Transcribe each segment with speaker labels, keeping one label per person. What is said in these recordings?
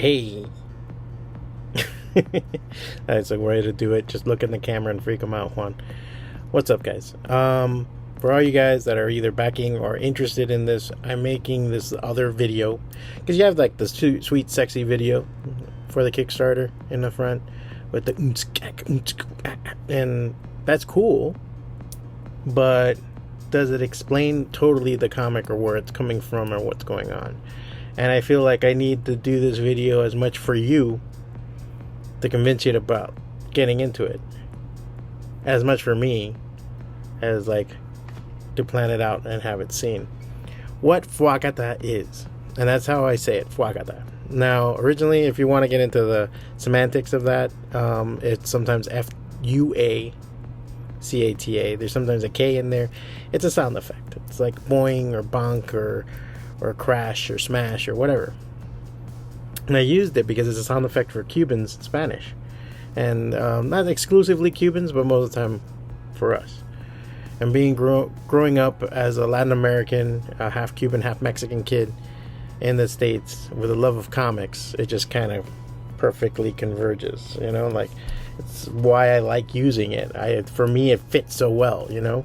Speaker 1: Hey. That's a way to do it. Just look in the camera and freak them out, Juan. What's up, guys? For all you guys that are either backing or interested in this, I'm making this other video because you have like the sweet, sexy video for the Kickstarter in the front with the and that's cool, but does it explain totally the comic or where it's coming from or what's going on? And I feel like I need to do this video as much for you to convince you about getting into it, as much for me as like to plan it out and have it seen. What fwacata is, and that's how I say it, fwacata. Now, originally, if you want to get into the semantics of that, it's sometimes fwacata. There's sometimes a K in there. It's a sound effect. It's like boing or bonk or crash or smash or whatever. And I used it because it's a sound effect for Cuban Spanish. And not exclusively Cubans, but most of the time for us. And being growing up as a Latin American, half Cuban, half Mexican kid in the States with a love of comics, it just kind of perfectly converges, you know, like it's why I like using it. For me, it fits so well, you know.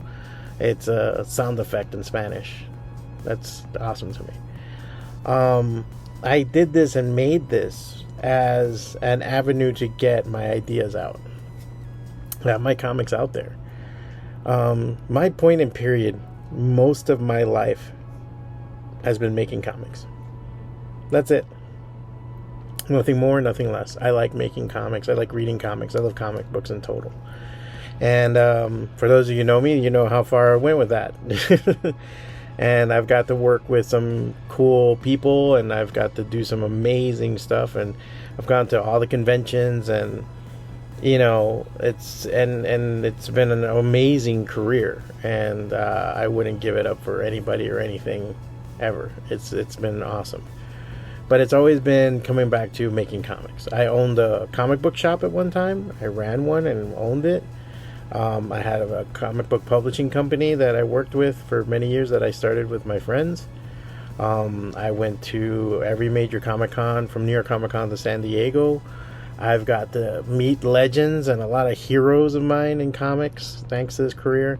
Speaker 1: It's a sound effect in Spanish. That's awesome to me. I did this and made this as an avenue to get my ideas out, have my comics out there. My point in period, most of my life has been making comics. That's it. Nothing more, nothing less. I like making comics. I like reading comics. I love comic books in total. And for those of you who know me, you know how far I went with that. And I've got to work with some cool people, and I've got to do some amazing stuff, and I've gone to all the conventions, and you know, it's been an amazing career, and I wouldn't give it up for anybody or anything ever. It's been awesome. But it's always been coming back to making comics. I owned a comic book shop at one time. I ran one and owned it. I had a comic book publishing company that I worked with for many years that I started with my friends. I went to every major Comic-Con, from New York Comic-Con to San Diego. I've got to meet legends and a lot of heroes of mine in comics thanks to this career.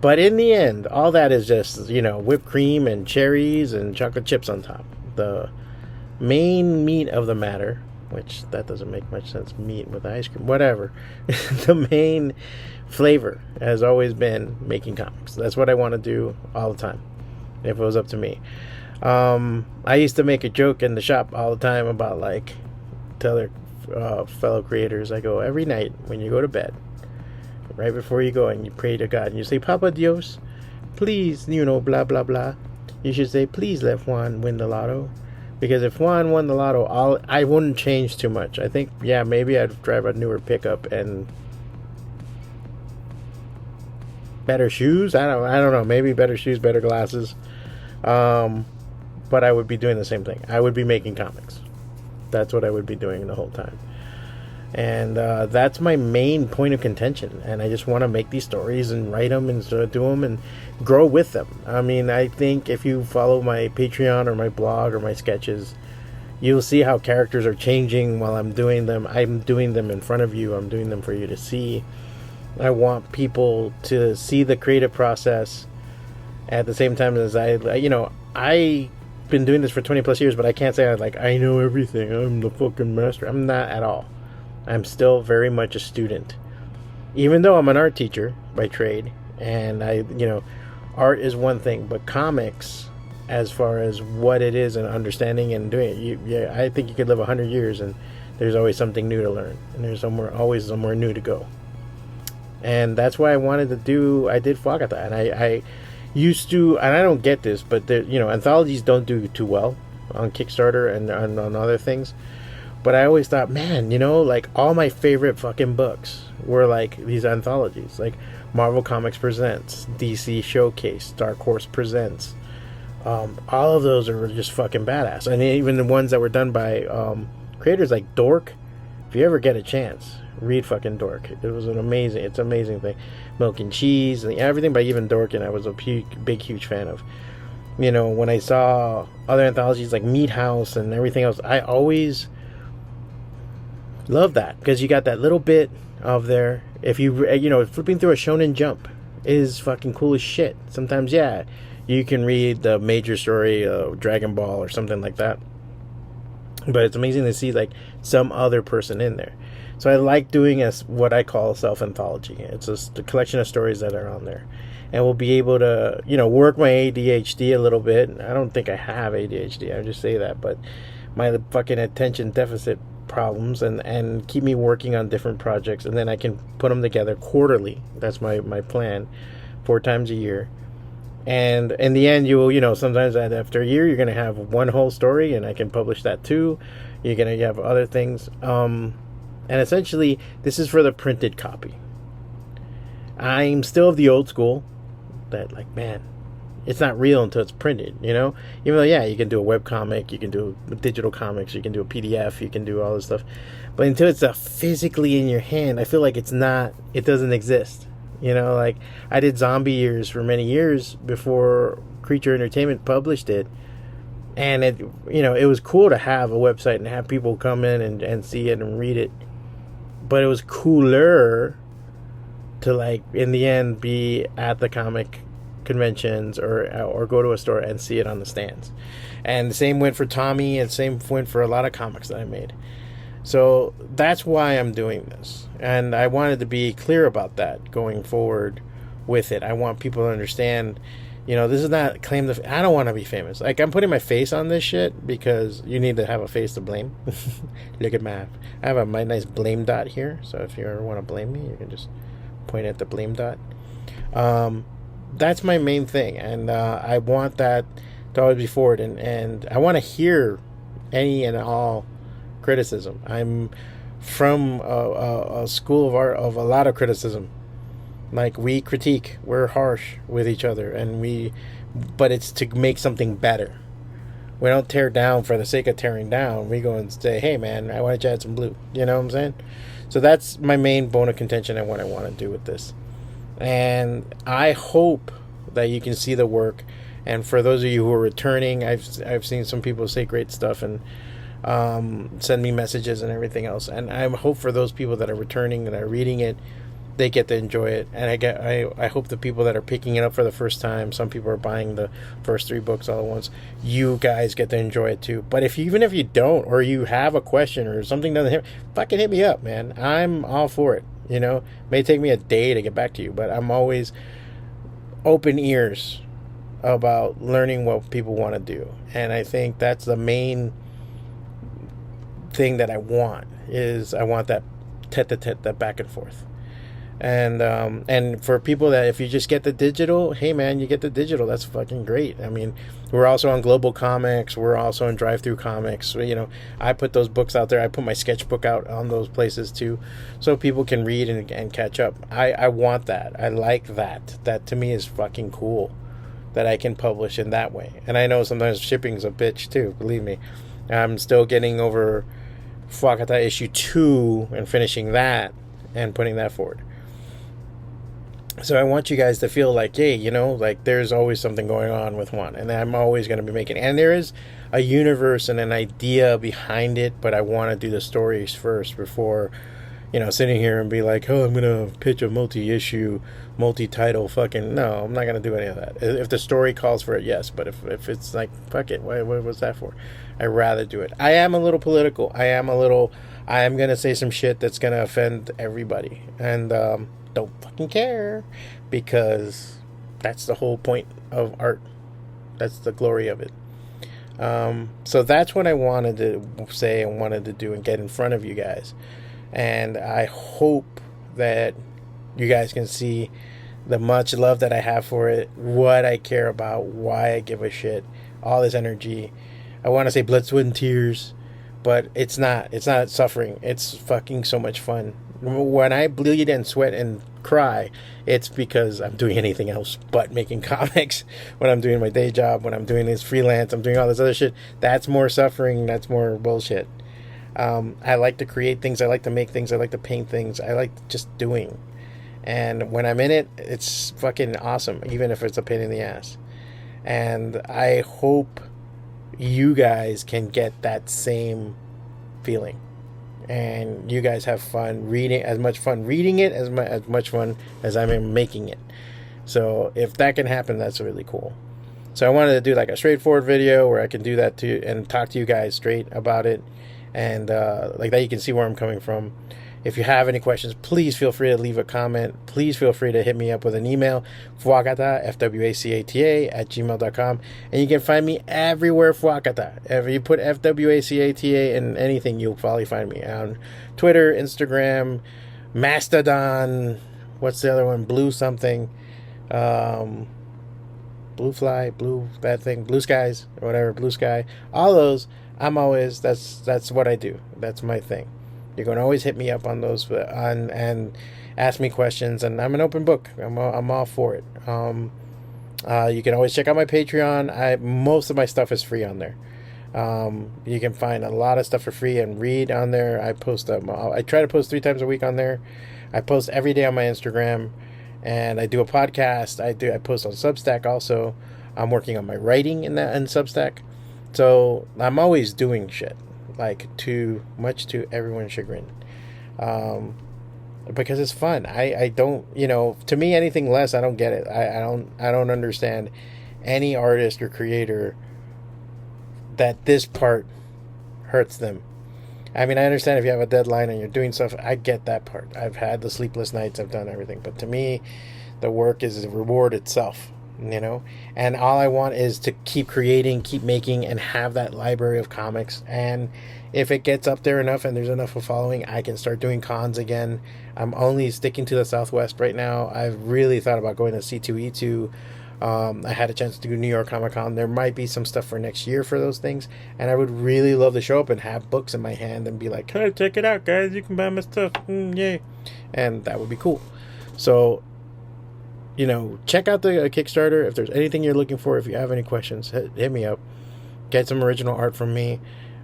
Speaker 1: But in the end, all that is just, you know, whipped cream and cherries and chocolate chips on top. The main meat of the matter, which that doesn't make much sense, meat with ice cream, whatever. The main flavor has always been making comics. That's what I want to do all the time, if it was up to me. I used to make a joke in the shop all the time about, like, tell their fellow creators, I go, every night when you go to bed, right before you go and you pray to God and you say, Papa Dios, please, you know, blah blah blah, you should say, please let Juan win the lotto. Because if Juan won the lotto, I wouldn't change too much. I think, yeah, maybe I'd drive a newer pickup and better shoes. I don't know. Maybe better shoes, better glasses. But I would be doing the same thing. I would be making comics. That's what I would be doing the whole time. And that's my main point of contention. And I just want to make these stories and write them and do them and grow with them. I mean, I think if you follow my Patreon or my blog or my sketches, you'll see how characters are changing while I'm doing them. I'm doing them in front of you. I'm doing them for you to see. I want people to see the creative process at the same time as I've been doing this for 20 plus years, but I can't say I know everything. I'm the fucking master. I'm not at all. I'm still very much a student, even though I'm an art teacher by trade, and art is one thing, but comics, as far as what it is and understanding and doing it, I think you could live 100 years and there's always something new to learn, and there's always somewhere new to go. And that's why I did Fwacata, and I used to, and I don't get this, but anthologies don't do too well on Kickstarter and on other things. But I always thought, man, all my favorite fucking books were like these anthologies, like Marvel Comics Presents, DC Showcase, Dark Horse Presents. All of those are just fucking badass. And even the ones that were done by creators like Dork. If you ever get a chance, read fucking Dork. It's an amazing thing. Milk and Cheese and everything by even Dork, and I was a big, huge fan of. You know, when I saw other anthologies like Meat House and everything else, I always love that because you got that little bit of there. If you know, flipping through a Shonen Jump is fucking cool as shit. Sometimes, yeah, you can read the major story of Dragon Ball or something like that, but it's amazing to see like some other person in there. So I like doing what I call self-anthology. It's just a collection of stories that are on there, and we'll be able to, you know, work my ADHD a little bit. I don't think I have ADHD. I just say that, but my fucking attention deficit problems and keep me working on different projects, and then I can put them together quarterly. That's my plan, 4 times a year. And in the end, you know, sometimes after a year, you're going to have one whole story, and I can publish that too. You're going to have other things. And essentially, this is for the printed copy. I'm still of the old school that, like, man, it's not real until it's printed, you know? Even though, yeah, you can do a web comic, you can do digital comics, you can do a PDF, you can do all this stuff. But until it's physically in your hand, I feel like it doesn't exist. You know, like, I did Zombie Years for many years before Creature Entertainment published it. And it, you know, it was cool to have a website and have people come in and see it and read it. But it was cooler to, like, in the end, be at the comic conventions or go to a store and see it on the stands. And the same went for Tommy, and same went for a lot of comics that I made. So that's why I'm doing this. And I wanted to be clear about that going forward with it. I want people to understand, you know, this is not claim to... I don't want to be famous. Like, I'm putting my face on this shit because you need to have a face to blame. Look at my... I have my nice blame dot here. So if you ever want to blame me, you can just point at the blame dot. That's my main thing. And I want that to always be forward. And I want to hear any and all criticism. I'm from a school of art of a lot of criticism. Like, we critique, we're harsh with each other, but it's to make something better. We don't tear down for the sake of tearing down. We go and say, hey man, I want to add some blue. You know what I'm saying? So that's my main bone of contention and what I want to do with this. And I hope that you can see the work. And for those of you who are returning, I've seen some people say great stuff and send me messages and everything else. And I hope for those people that are returning, that are reading it, they get to enjoy it. And I hope the people that are picking it up for the first time, some people are buying the first 3 books all at once, you guys get to enjoy it too. But even if you don't, or you have a question or something doesn't hit, fucking hit me up, man. I'm all for it. You know, it may take me a day to get back to you, but I'm always open ears about learning what people want to do. And I think that's the main thing that I want, is I want that tete-a-tete, that back and forth. And for people that, if you just get the digital, hey man, you get the digital, that's fucking great. I mean, we're also on Global Comics, we're also on Drive-Thru Comics. You know, I put those books out there. I put my sketchbook out on those places too, so people can read and catch up. I want that. I like that. That to me is fucking cool, that I can publish in that way. And I know sometimes shipping's a bitch too, believe me. I'm still getting over Fwacata issue 2 and finishing that and putting that forward. So I want you guys to feel like, hey, you know, like there's always something going on with one, and I'm always going to be making, and there is a universe and an idea behind it, but I want to do the stories first before, you know, sitting here and be like, oh, I'm going to pitch a multi-issue, multi-title fucking, no, I'm not going to do any of that. If the story calls for it, yes, but if it's like, fuck it, what was that for? I'd rather do it. I am a little political. I am going to say some shit that's going to offend everybody, and don't fucking care, because that's the whole point of art. That's the glory of it. So that's what I wanted to say and wanted to do and get in front of you guys. And I hope that you guys can see the much love that I have for it, what I care about, why I give a shit, all this energy. I want to say blood, sweat, and tears, but it's not suffering. It's fucking so much fun. When I bleed and sweat and cry, it's because I'm doing anything else but making comics. When I'm doing my day job, when I'm doing this freelance, I'm doing all this other shit, that's more suffering, that's more bullshit. I like to create things, I like to make things, I like to paint things, I like just doing. And when I'm in it, it's fucking awesome, even if it's a pain in the ass. And I hope you guys can get that same feeling. And you guys have fun reading, as much fun reading it as much fun as I'm making it. So if that can happen, that's really cool. So I wanted to do like a straightforward video where I can do that too and talk to you guys straight about it. And like that, you can see where I'm coming from. If you have any questions, please feel free to leave a comment. Please feel free to hit me up with an email, fwacata, fwacata, @gmail.com. And you can find me everywhere, Fwacata. If you put fwacata in anything, you'll probably find me on Twitter, Instagram, Mastodon. What's the other one? Blue something. Blue Fly, Blue, that thing, Blue Skies, or whatever, Blue Sky. All those, I'm always, that's what I do. That's my thing. You can always hit me up on those and ask me questions, and I'm an open book. I'm all for it. You can always check out my Patreon. Most of my stuff is free on there. You can find a lot of stuff for free and read on there. I try to post 3 times a week on there. I post every day on my Instagram, and I do a podcast. I post on Substack also. I'm working on my writing in Substack. So I'm always doing shit. Like, too much to everyone's chagrin, because it's fun. I don't, to me, anything less, I don't get it. I don't understand any artist or creator that this part hurts them. I mean, I understand if you have a deadline and you're doing stuff, I get that part. I've had the sleepless nights, I've done everything, but to me, the work is the reward itself. And all I want is to keep creating, keep making, and have that library of comics. And if it gets up there enough and there's enough of following, I can start doing cons again. I'm only sticking to the Southwest right now. I've really thought about going to C2E2. I had a chance to do New York Comic Con. There might be some stuff for next year for those things, and I would really love to show up and have books in my hand and be like, "Hey, check it out, guys! You can buy my stuff, yay!" And that would be cool. So, check out the Kickstarter. If there's anything you're looking for, if you have any questions, hit me up. Get some original art from me,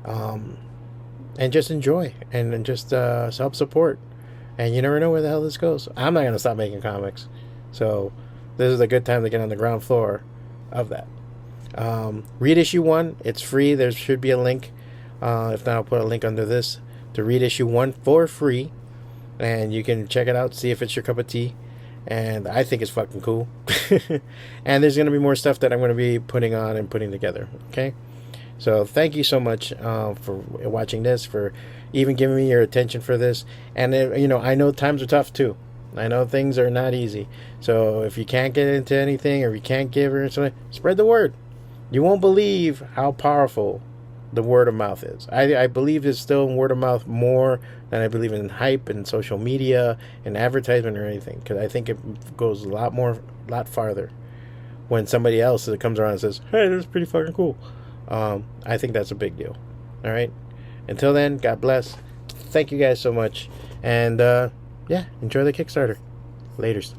Speaker 1: and just enjoy and just help support. And you never know where the hell this goes. I'm not going to stop making comics. So this is a good time to get on the ground floor of that. Read issue 1. It's free. There should be a link. If not, I'll put a link under this to read issue 1 for free. And you can check it out, see if it's your cup of tea. And I think it's fucking cool. And there's going to be more stuff that I'm going to be putting on and putting together. Okay? So thank you so much for watching this, for even giving me your attention for this. And, I know times are tough too. I know things are not easy. So if you can't get into anything, or you can't give or something, spread the word. You won't believe how powerful the word of mouth is. I believe it's still in word of mouth more than I believe in hype and social media and advertisement or anything, because I think it goes a lot farther when somebody else that comes around and says, "Hey, this is pretty fucking cool." I think that's a big deal. All right. Until then, God bless. Thank you guys so much, and enjoy the Kickstarter. Laters.